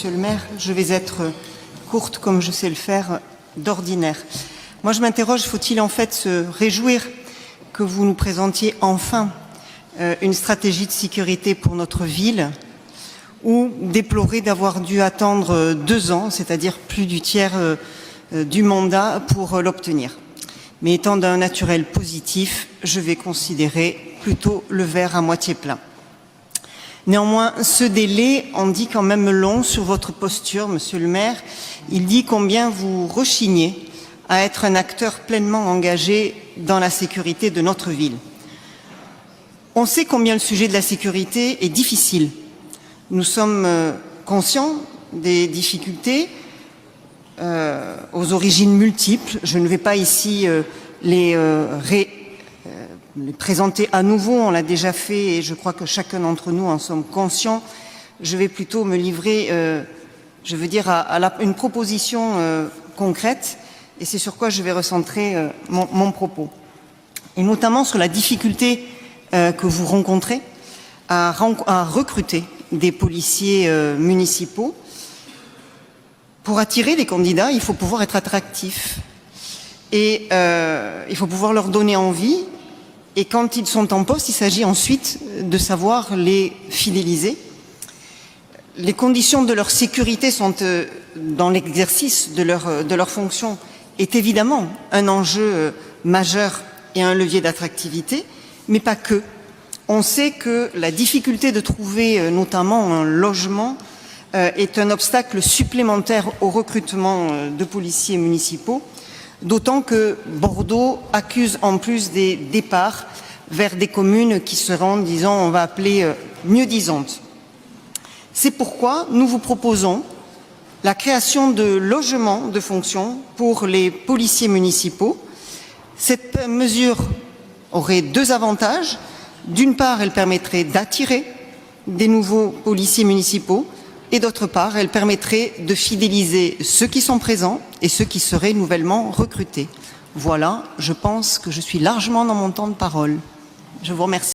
Monsieur le maire, je vais être courte comme je sais le faire d'ordinaire. Moi, je m'interroge, faut-il en fait se réjouir que vous nous présentiez enfin une stratégie de sécurité pour notre ville ou déplorer d'avoir dû attendre 2 ans, c'est-à-dire plus du tiers du mandat pour l'obtenir. Mais étant d'un naturel positif, je vais considérer plutôt le verre à moitié plein. Néanmoins, ce délai en dit quand même long sur votre posture, monsieur le maire. Il dit combien vous rechignez à être un acteur pleinement engagé dans la sécurité de notre ville. On sait combien le sujet de la sécurité est difficile. Nous sommes conscients des difficultés aux origines multiples. Je ne vais pas ici les présenter à nouveau, on l'a déjà fait et je crois que chacun d'entre nous en sommes conscients. Je vais plutôt me livrer, je veux dire, à une proposition concrète, et c'est sur quoi je vais recentrer mon propos. Et notamment sur la difficulté que vous rencontrez à recruter des policiers municipaux. Pour attirer des candidats, il faut pouvoir être attractif et il faut pouvoir leur donner envie. Et quand ils sont en poste, il s'agit ensuite de savoir les fidéliser. Les conditions de leur sécurité sont, dans l'exercice de leur fonction, est évidemment un enjeu majeur et un levier d'attractivité, mais pas que. On sait que la difficulté de trouver notamment un logement est un obstacle supplémentaire au recrutement de policiers municipaux. D'autant que Bordeaux accuse en plus des départs vers des communes qui seront, disons, on va appeler mieux-disantes. C'est pourquoi nous vous proposons la création de logements de fonction pour les policiers municipaux. Cette mesure aurait 2 avantages. D'une part, elle permettrait d'attirer des nouveaux policiers municipaux. Et d'autre part, elle permettrait de fidéliser ceux qui sont présents et ceux qui seraient nouvellement recrutés. Voilà, je pense que je suis largement dans mon temps de parole. Je vous remercie.